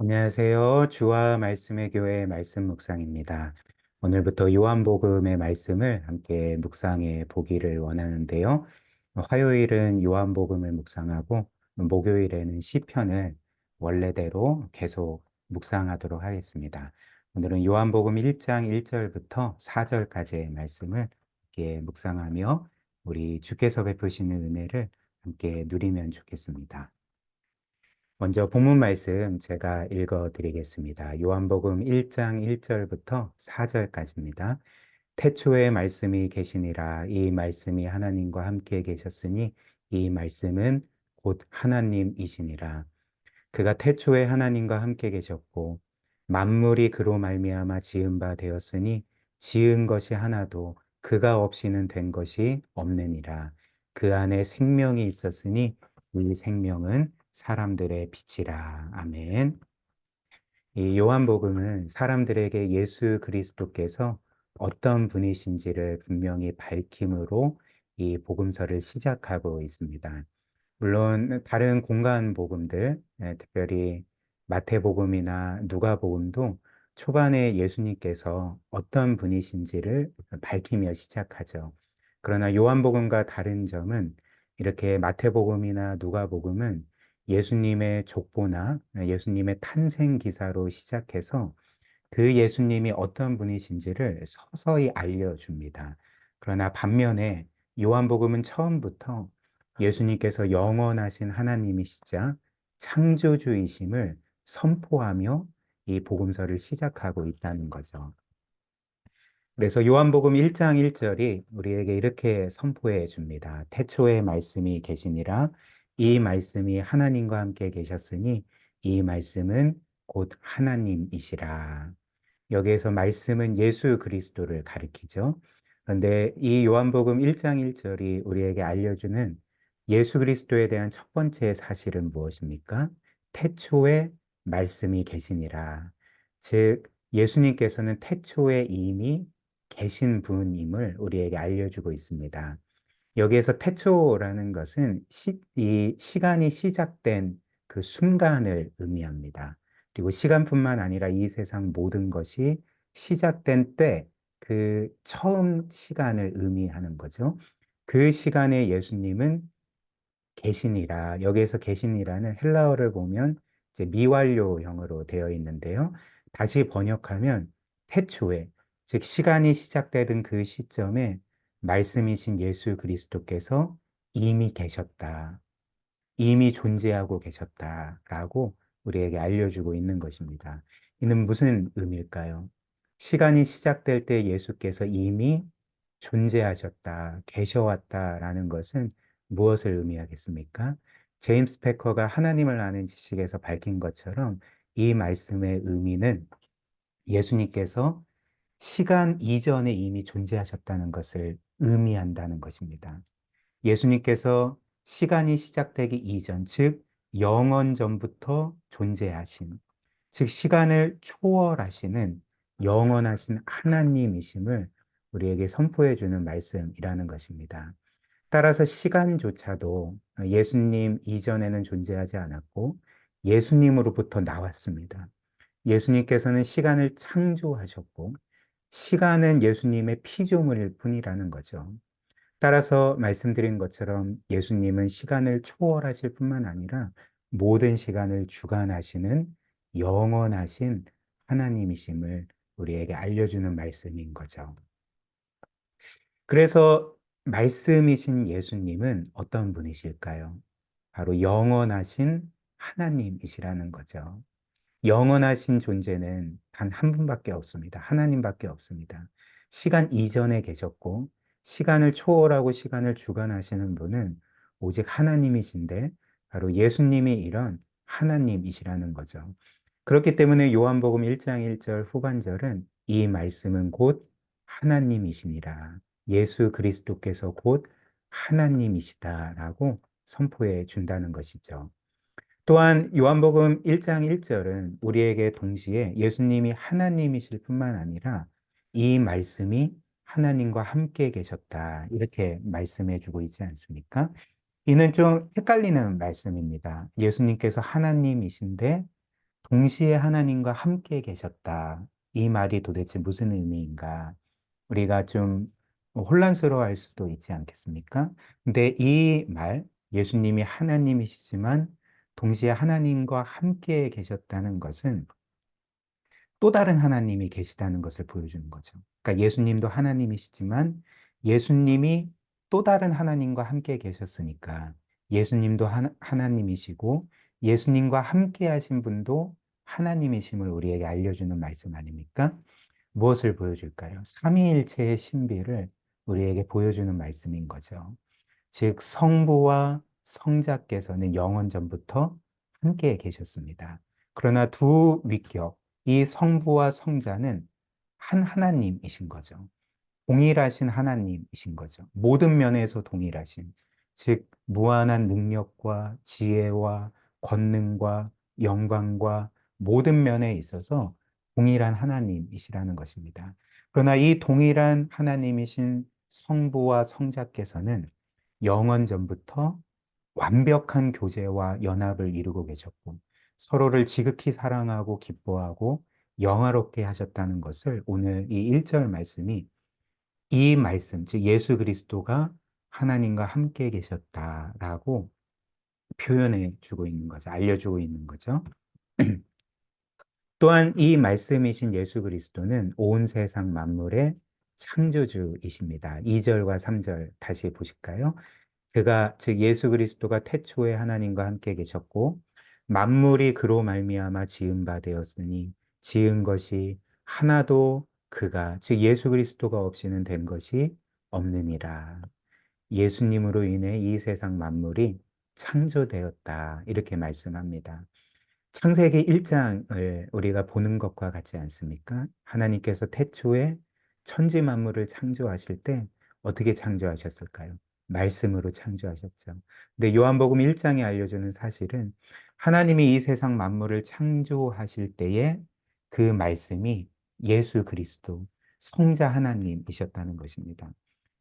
안녕하세요. 주와 말씀의 교회 말씀 묵상입니다. 오늘부터 요한복음의 말씀을 함께 묵상해 보기를 원하는데요. 화요일은 요한복음을 묵상하고 목요일에는 시편을 원래대로 계속 묵상하도록 하겠습니다. 오늘은 요한복음 1장 1절부터 4절까지의 말씀을 함께 묵상하며 우리 주께서 베푸시는 은혜를 함께 누리면 좋겠습니다. 먼저 본문 말씀 제가 읽어 드리겠습니다. 요한복음 1장 1절부터 4절까지입니다. 태초에 말씀이 계시니라. 이 말씀이 하나님과 함께 계셨으니 이 말씀은 곧 하나님이시니라. 그가 태초에 하나님과 함께 계셨고 만물이 그로 말미암아 지은 바 되었으니 지은 것이 하나도 그가 없이는 된 것이 없느니라. 그 안에 생명이 있었으니 이 생명은 사람들의 빛이라. 아멘. 이 요한복음은 사람들에게 예수 그리스도께서 어떤 분이신지를 분명히 밝힘으로 이 복음서를 시작하고 있습니다. 물론 다른 공간 복음들, 특별히 마태복음이나 누가복음도 초반에 예수님께서 어떤 분이신지를 밝히며 시작하죠. 그러나 요한복음과 다른 점은 이렇게 마태복음이나 누가복음은 예수님의 족보나 예수님의 탄생 기사로 시작해서 그 예수님이 어떤 분이신지를 서서히 알려줍니다. 그러나 반면에 요한복음은 처음부터 예수님께서 영원하신 하나님이시자 창조주이심을 선포하며 이 복음서를 시작하고 있다는 거죠. 그래서 요한복음 1장 1절이 우리에게 이렇게 선포해 줍니다. 태초에 말씀이 계시니라. 이 말씀이 하나님과 함께 계셨으니 이 말씀은 곧 하나님이시라. 여기에서 말씀은 예수 그리스도를 가리키죠. 그런데 이 요한복음 1장 1절이 우리에게 알려주는 예수 그리스도에 대한 첫 번째 사실은 무엇입니까? 태초에 말씀이 계시니라. 즉, 예수님께서는 태초에 이미 계신 분임을 우리에게 알려주고 있습니다. 여기에서 태초라는 것은 이 시간이 시작된 그 순간을 의미합니다. 그리고 시간뿐만 아니라 이 세상 모든 것이 시작된 때, 그 처음 시간을 의미하는 거죠. 그 시간에 예수님은 계시니라. 여기에서 계시니라는 헬라어를 보면 이제 미완료형으로 되어 있는데요. 다시 번역하면 태초에, 즉 시간이 시작되던 그 시점에 말씀이신 예수 그리스도께서 이미 계셨다. 이미 존재하고 계셨다라고 우리에게 알려주고 있는 것입니다. 이는 무슨 의미일까요? 시간이 시작될 때 예수께서 이미 존재하셨다, 계셔왔다라는 것은 무엇을 의미하겠습니까? 제임스 패커가 하나님을 아는 지식에서 밝힌 것처럼 이 말씀의 의미는 예수님께서 시간 이전에 이미 존재하셨다는 것을 의미한다는 것입니다. 예수님께서 시간이 시작되기 이전, 즉 영원 전부터 존재하신, 즉 시간을 초월하시는 영원하신 하나님이심을 우리에게 선포해 주는 말씀이라는 것입니다. 따라서 시간조차도 예수님 이전에는 존재하지 않았고 예수님으로부터 나왔습니다. 예수님께서는 시간을 창조하셨고 시간은 예수님의 피조물일 뿐이라는 거죠. 따라서 말씀드린 것처럼 예수님은 시간을 초월하실 뿐만 아니라 모든 시간을 주관하시는 영원하신 하나님이심을 우리에게 알려주는 말씀인 거죠. 그래서 말씀이신 예수님은 어떤 분이실까요? 바로 영원하신 하나님이시라는 거죠. 영원하신 존재는 단 한 분밖에 없습니다. 하나님밖에 없습니다. 시간 이전에 계셨고, 시간을 초월하고 시간을 주관하시는 분은 오직 하나님이신데, 바로 예수님이 이런 하나님이시라는 거죠. 그렇기 때문에 요한복음 1장 1절 후반절은 이 말씀은 곧 하나님이시니라. 예수 그리스도께서 곧 하나님이시다라고 선포해 준다는 것이죠. 또한 요한복음 1장 1절은 우리에게 동시에 예수님이 하나님이실 뿐만 아니라 이 말씀이 하나님과 함께 계셨다. 이렇게 말씀해 주고 있지 않습니까? 이는 좀 헷갈리는 말씀입니다. 예수님께서 하나님이신데 동시에 하나님과 함께 계셨다. 이 말이 도대체 무슨 의미인가? 우리가 좀 혼란스러워할 수도 있지 않겠습니까? 근데 이 말, 예수님이 하나님이시지만 동시에 하나님과 함께 계셨다는 것은 또 다른 하나님이 계시다는 것을 보여주는 거죠. 그러니까 예수님도 하나님이시지만 예수님이 또 다른 하나님과 함께 계셨으니까 예수님도 하나님이시고 예수님과 함께 하신 분도 하나님이심을 우리에게 알려주는 말씀 아닙니까? 무엇을 보여줄까요? 삼위일체의 신비를 우리에게 보여주는 말씀인 거죠. 즉 성부와 성자께서는 영원 전부터 함께 계셨습니다. 그러나 두 위격, 이 성부와 성자는 한 하나님이신 거죠. 동일하신 하나님이신 거죠. 모든 면에서 동일하신, 즉 무한한 능력과 지혜와 권능과 영광과 모든 면에 있어서 동일한 하나님이시라는 것입니다. 그러나 이 동일한 하나님이신 성부와 성자께서는 영원 전부터 완벽한 교제와 연합을 이루고 계셨고 서로를 지극히 사랑하고 기뻐하고 영화롭게 하셨다는 것을 오늘 이 1절 말씀이 이 말씀, 즉 예수 그리스도가 하나님과 함께 계셨다라고 표현해 주고 있는 거죠. 알려주고 있는 거죠. 또한 이 말씀이신 예수 그리스도는 온 세상 만물의 창조주이십니다. 2절과 3절 다시 보실까요? 그가 즉 예수 그리스도가 태초에 하나님과 함께 계셨고 만물이 그로 말미암아 지은 바 되었으니 지은 것이 하나도 그가 즉 예수 그리스도가 없이는 된 것이 없느니라. 예수님으로 인해 이 세상 만물이 창조되었다. 이렇게 말씀합니다. 창세기 1장을 우리가 보는 것과 같지 않습니까? 하나님께서 태초에 천지 만물을 창조하실 때 어떻게 창조하셨을까요? 말씀으로 창조하셨죠. 근데 요한복음 1장이 알려주는 사실은 하나님이 이 세상 만물을 창조하실 때에 그 말씀이 예수 그리스도, 성자 하나님이셨다는 것입니다.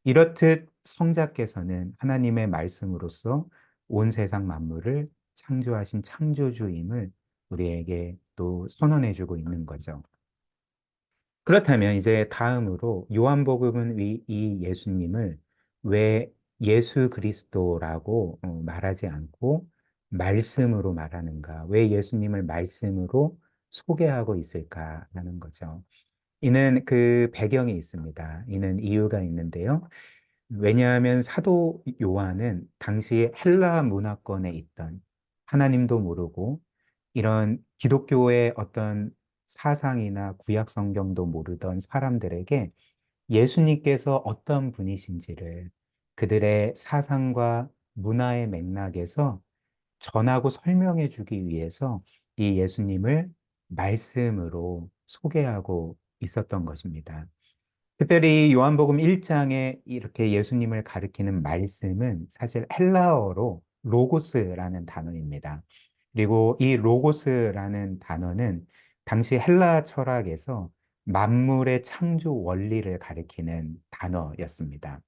이렇듯 성자께서는 하나님의 말씀으로서 온 세상 만물을 창조하신 창조주임을 우리에게 또 선언해주고 있는 거죠. 그렇다면 이제 다음으로 요한복음은 이 예수님을 왜 예수 그리스도라고 말하지 않고 말씀으로 말하는가? 왜 예수님을 말씀으로 소개하고 있을까라는 거죠. 이는 그 배경이 있습니다. 이는 이유가 있는데요. 왜냐하면 사도 요한은 당시 헬라 문화권에 있던 하나님도 모르고 이런 기독교의 어떤 사상이나 구약 성경도 모르던 사람들에게 예수님께서 어떤 분이신지를 그들의 사상과 문화의 맥락에서 전하고 설명해 주기 위해서 이 예수님을 말씀으로 소개하고 있었던 것입니다. 특별히 요한복음 1장에 이렇게 예수님을 가리키는 말씀은 사실 헬라어로 로고스라는 단어입니다. 그리고 이 로고스라는 단어는 당시 헬라 철학에서 만물의 창조 원리를 가리키는 단어였습니다.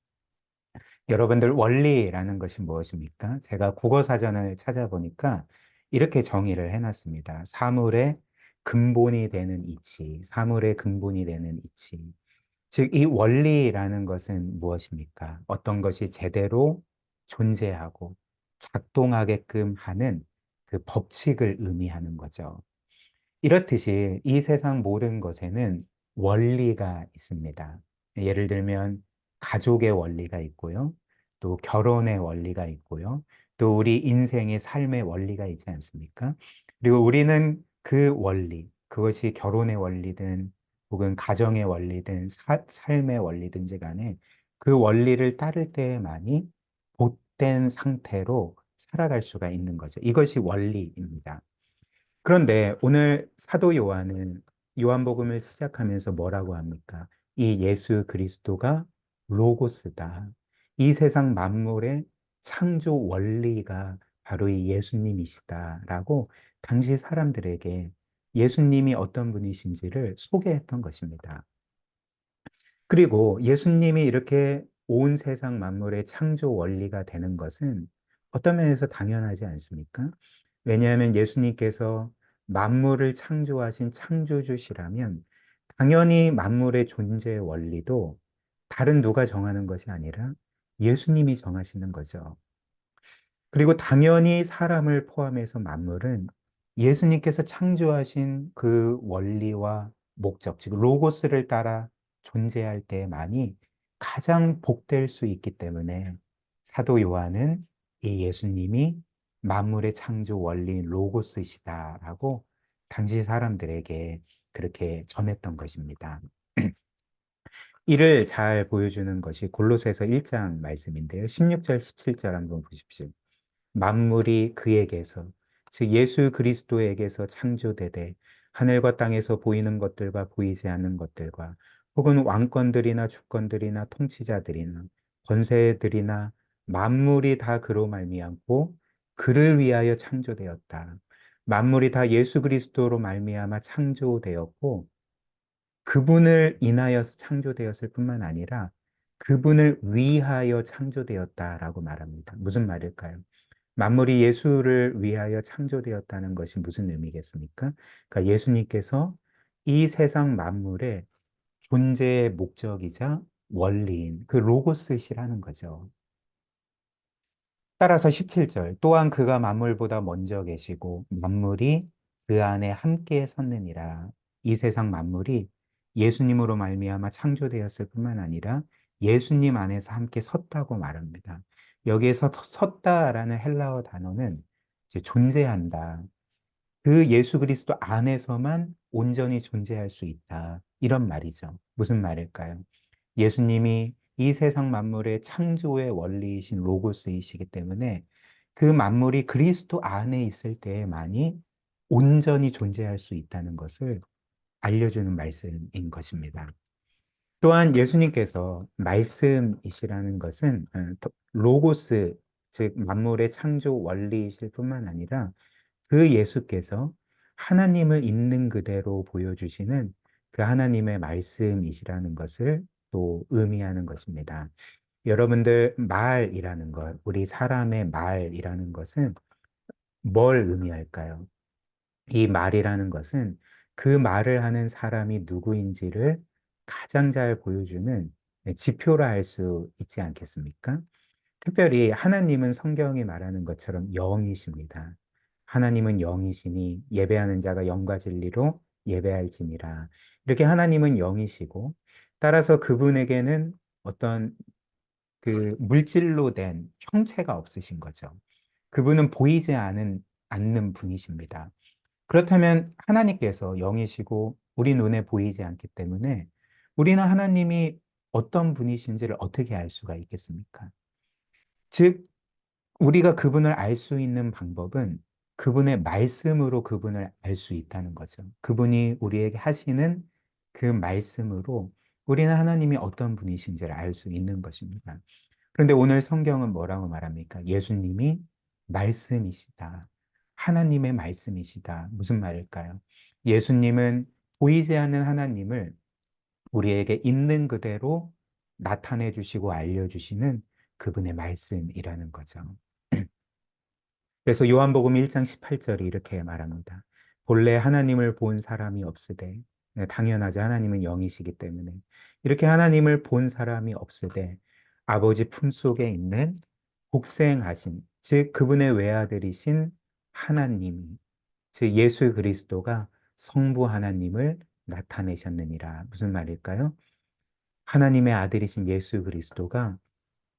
여러분들 원리라는 것이 무엇입니까? 제가 국어 사전을 찾아보니까 이렇게 정의를 해놨습니다. 사물의 근본이 되는 이치, 사물의 근본이 되는 이치. 즉, 이 원리라는 것은 무엇입니까? 어떤 것이 제대로 존재하고 작동하게끔 하는 그 법칙을 의미하는 거죠. 이렇듯이 이 세상 모든 것에는 원리가 있습니다. 예를 들면 가족의 원리가 있고요. 또 결혼의 원리가 있고요. 또 우리 인생의 삶의 원리가 있지 않습니까? 그리고 우리는 그 원리, 그것이 결혼의 원리든 혹은 가정의 원리든 삶의 원리든지 간에 그 원리를 따를 때에만이 복된 상태로 살아갈 수가 있는 거죠. 이것이 원리입니다. 그런데 오늘 사도 요한은 요한복음을 시작하면서 뭐라고 합니까? 이 예수 그리스도가 로고스다. 이 세상 만물의 창조 원리가 바로 이 예수님이시다라고 당시 사람들에게 예수님이 어떤 분이신지를 소개했던 것입니다. 그리고 예수님이 이렇게 온 세상 만물의 창조 원리가 되는 것은 어떤 면에서 당연하지 않습니까? 왜냐하면 예수님께서 만물을 창조하신 창조주시라면 당연히 만물의 존재 원리도 다른 누가 정하는 것이 아니라 예수님이 정하시는 거죠. 그리고 당연히 사람을 포함해서 만물은 예수님께서 창조하신 그 원리와 목적, 즉 로고스를 따라 존재할 때만이 가장 복될 수 있기 때문에 사도 요한은 이 예수님이 만물의 창조 원리인 로고스이시다라고 당시 사람들에게 그렇게 전했던 것입니다. 이를 잘 보여주는 것이 골로새서 1장 말씀인데요. 16절, 17절 한번 보십시오. 만물이 그에게서, 즉 예수 그리스도에게서 창조되되 하늘과 땅에서 보이는 것들과 보이지 않는 것들과 혹은 왕권들이나 주권들이나 통치자들이나 권세들이나 만물이 다 그로 말미암고 그를 위하여 창조되었다. 만물이 다 예수 그리스도로 말미암아 창조되었고 그분을 인하여서 창조되었을 뿐만 아니라 그분을 위하여 창조되었다라고 말합니다. 무슨 말일까요? 만물이 예수를 위하여 창조되었다는 것이 무슨 의미겠습니까? 그러니까 예수님께서 이 세상 만물의 존재의 목적이자 원리인 그 로고스시라는 거죠. 따라서 17절, 또한 그가 만물보다 먼저 계시고 만물이 그 안에 함께 섰느니라. 이 세상 만물이 예수님으로 말미암아 창조되었을 뿐만 아니라 예수님 안에서 함께 섰다고 말합니다. 여기에서 섰다라는 헬라어 단어는 이제 존재한다. 그 예수 그리스도 안에서만 온전히 존재할 수 있다. 이런 말이죠. 무슨 말일까요? 예수님이 이 세상 만물의 창조의 원리이신 로고스이시기 때문에 그 만물이 그리스도 안에 있을 때에만이 온전히 존재할 수 있다는 것을 알려주는 말씀인 것입니다. 또한 예수님께서 말씀이시라는 것은 로고스, 즉 만물의 창조 원리이실 뿐만 아니라 그 예수께서 하나님을 있는 그대로 보여주시는 그 하나님의 말씀이시라는 것을 또 의미하는 것입니다. 여러분들 말이라는 것, 우리 사람의 말이라는 것은 뭘 의미할까요? 이 말이라는 것은 그 말을 하는 사람이 누구인지를 가장 잘 보여주는 지표라 할 수 있지 않겠습니까? 특별히 하나님은 성경이 말하는 것처럼 영이십니다. 하나님은 영이시니 예배하는 자가 영과 진리로 예배할지니라. 이렇게 하나님은 영이시고 따라서 그분에게는 어떤 그 물질로 된 형체가 없으신 거죠. 그분은 보이지 않는 분이십니다. 그렇다면 하나님께서 영이시고 우리 눈에 보이지 않기 때문에 우리는 하나님이 어떤 분이신지를 어떻게 알 수가 있겠습니까? 즉, 우리가 그분을 알 수 있는 방법은 그분의 말씀으로 그분을 알 수 있다는 거죠. 그분이 우리에게 하시는 그 말씀으로 우리는 하나님이 어떤 분이신지를 알 수 있는 것입니다. 그런데 오늘 성경은 뭐라고 말합니까? 예수님이 말씀이시다. 하나님의 말씀이시다. 무슨 말일까요? 예수님은 보이지 않는 하나님을 우리에게 있는 그대로 나타내 주시고 알려주시는 그분의 말씀이라는 거죠. 그래서 요한복음 1장 18절이 이렇게 말합니다. 본래 하나님을 본 사람이 없으되, 네, 당연하지 하나님은 영이시기 때문에 이렇게 하나님을 본 사람이 없으되 아버지 품속에 있는 복생하신, 즉 그분의 외아들이신 하나님이, 즉 예수 그리스도가 성부 하나님을 나타내셨느니라. 무슨 말일까요? 하나님의 아들이신 예수 그리스도가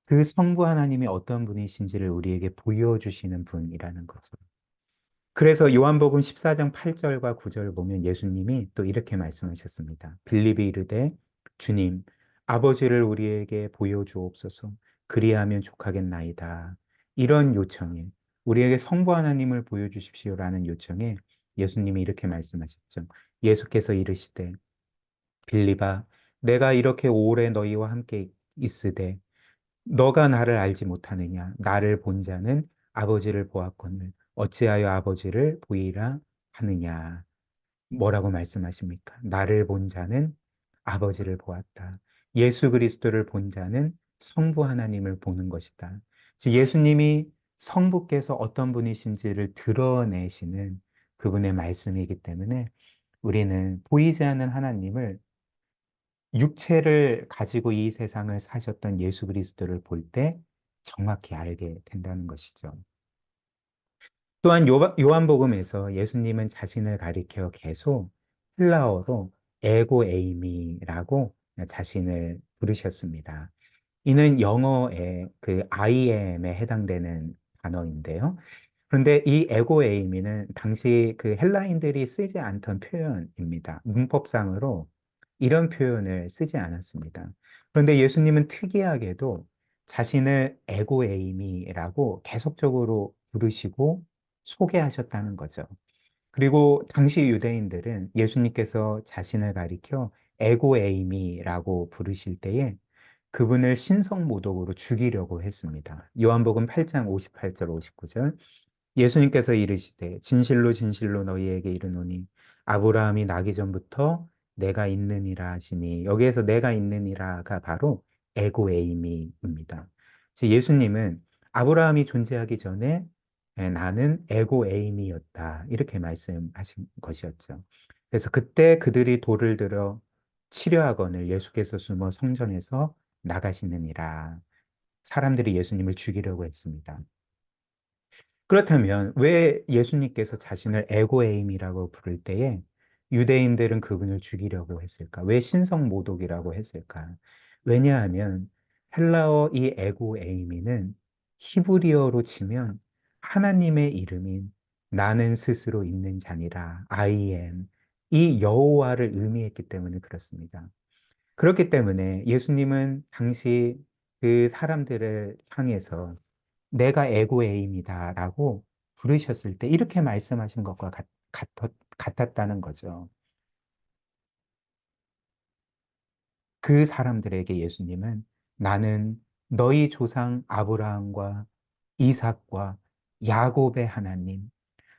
그 성부 하나님이 어떤 분이신지를 우리에게 보여주시는 분이라는 거죠. 그래서 요한복음 14장 8절과 9절을 보면 예수님이 또 이렇게 말씀하셨습니다. 빌립이 이르되 주님 아버지를 우리에게 보여주옵소서 그리하면 족하겠나이다. 이런 요청에 우리에게 성부 하나님을 보여주십시오라는 요청에 예수님이 이렇게 말씀하셨죠. 예수께서 이르시되 빌립아 내가 이렇게 오래 너희와 함께 있으되 너가 나를 알지 못하느냐? 나를 본 자는 아버지를 보았거늘 어찌하여 아버지를 보이라 하느냐? 뭐라고 말씀하십니까? 나를 본 자는 아버지를 보았다. 예수 그리스도를 본 자는 성부 하나님을 보는 것이다. 즉 예수님이 성부께서 어떤 분이신지를 드러내시는 그분의 말씀이기 때문에 우리는 보이지 않는 하나님을 육체를 가지고 이 세상을 사셨던 예수 그리스도를 볼 때 정확히 알게 된다는 것이죠. 또한 요한복음에서 예수님은 자신을 가리켜 계속 헬라어로 에고 에이미라고 자신을 부르셨습니다. 이는 영어의 그 I am에 해당되는 단어인데요. 그런데 이 에고 에이미는 당시 그 헬라인들이 쓰지 않던 표현입니다. 문법상으로 이런 표현을 쓰지 않았습니다. 그런데 예수님은 특이하게도 자신을 에고 에이미라고 계속적으로 부르시고 소개하셨다는 거죠. 그리고 당시 유대인들은 예수님께서 자신을 가리켜 에고 에이미라고 부르실 때에 그분을 신성모독으로 죽이려고 했습니다. 요한복음 8장 58절 59절 예수님께서 이르시되 진실로 진실로 너희에게 이르노니 아브라함이 나기 전부터 내가 있느니라 하시니 여기에서 내가 있느니라가 바로 에고 에이미입니다. 예수님은 아브라함이 존재하기 전에 나는 에고 에이미였다 이렇게 말씀하신 것이었죠. 그래서 그때 그들이 돌을 들어 치려하거늘 예수께서 숨어 성전에서 나가시느니라 사람들이 예수님을 죽이려고 했습니다. 그렇다면 왜 예수님께서 자신을 에고에임이라고 부를 때에 유대인들은 그분을 죽이려고 했을까? 왜 신성모독이라고 했을까? 왜냐하면 헬라어 이 에고에이미는 히브리어로 치면 하나님의 이름인 나는 스스로 있는 자니라 I am 이 여호와를 의미했기 때문에 그렇습니다. 그렇기 때문에 예수님은 당시 그 사람들을 향해서 내가 에고에임이다라고 부르셨을 때 이렇게 말씀하신 것과 같았다는 거죠. 그 사람들에게 예수님은 나는 너희 조상 아브라함과 이삭과 야곱의 하나님,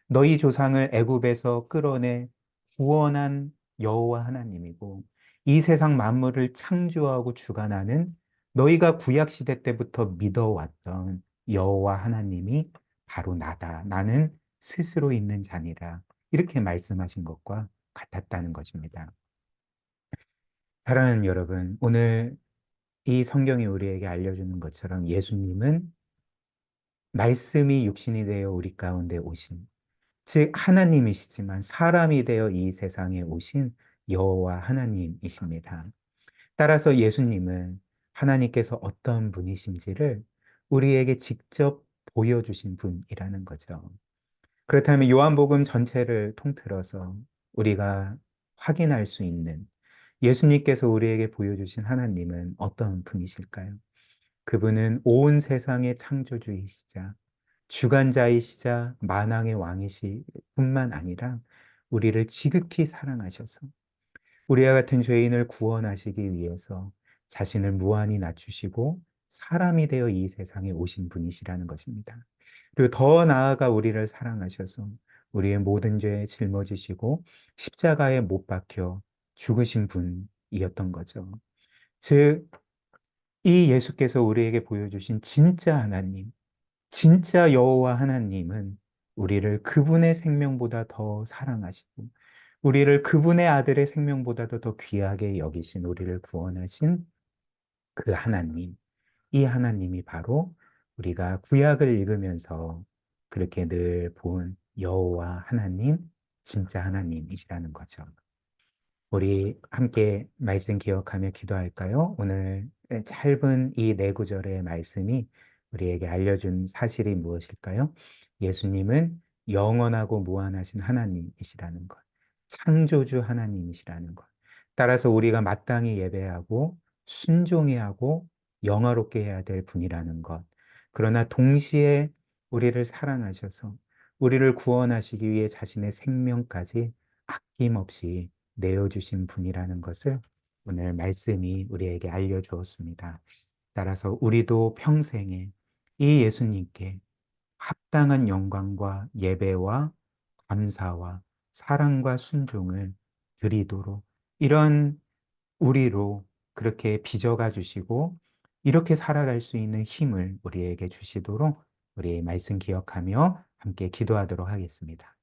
너희 조상을 애굽에서 끌어내 구원한 여호와 하나님이고 이 세상 만물을 창조하고 주관하는 너희가 구약 시대 때부터 믿어왔던 여호와 하나님이 바로 나다. 나는 스스로 있는 자니라. 이렇게 말씀하신 것과 같았다는 것입니다. 사랑하는 여러분, 오늘 이 성경이 우리에게 알려주는 것처럼 예수님은 말씀이 육신이 되어 우리 가운데 오신 즉 하나님이시지만 사람이 되어 이 세상에 오신 여호와 하나님이십니다. 따라서 예수님은 하나님께서 어떤 분이신지를 우리에게 직접 보여주신 분이라는 거죠. 그렇다면 요한복음 전체를 통틀어서 우리가 확인할 수 있는 예수님께서 우리에게 보여주신 하나님은 어떤 분이실까요? 그분은 온 세상의 창조주이시자 주관자이시자 만왕의 왕이시 뿐만 아니라 우리를 지극히 사랑하셔서 우리와 같은 죄인을 구원하시기 위해서 자신을 무한히 낮추시고 사람이 되어 이 세상에 오신 분이시라는 것입니다. 그리고 더 나아가 우리를 사랑하셔서 우리의 모든 죄에 짊어지시고 십자가에 못 박혀 죽으신 분이었던 거죠. 즉, 이 예수께서 우리에게 보여주신 진짜 하나님, 진짜 여호와 하나님은 우리를 그분의 생명보다 더 사랑하시고 우리를 그분의 아들의 생명보다도 더 귀하게 여기신 우리를 구원하신 그 하나님, 이 하나님이 바로 우리가 구약을 읽으면서 그렇게 늘 본 여호와 하나님, 진짜 하나님이시라는 거죠. 우리 함께 말씀 기억하며 기도할까요? 오늘 짧은 이 네 구절의 말씀이 우리에게 알려준 사실이 무엇일까요? 예수님은 영원하고 무한하신 하나님이시라는 것, 창조주 하나님이시라는 것. 따라서 우리가 마땅히 예배하고 순종해야 하고 영화롭게 해야 될 분이라는 것. 그러나 동시에 우리를 사랑하셔서 우리를 구원하시기 위해 자신의 생명까지 아낌없이 내어주신 분이라는 것을 오늘 말씀이 우리에게 알려주었습니다. 따라서 우리도 평생에 이 예수님께 합당한 영광과 예배와 감사와 사랑과 순종을 드리도록 이런 우리로 그렇게 빚어가 주시고 이렇게 살아갈 수 있는 힘을 우리에게 주시도록 우리의 말씀 기억하며 함께 기도하도록 하겠습니다.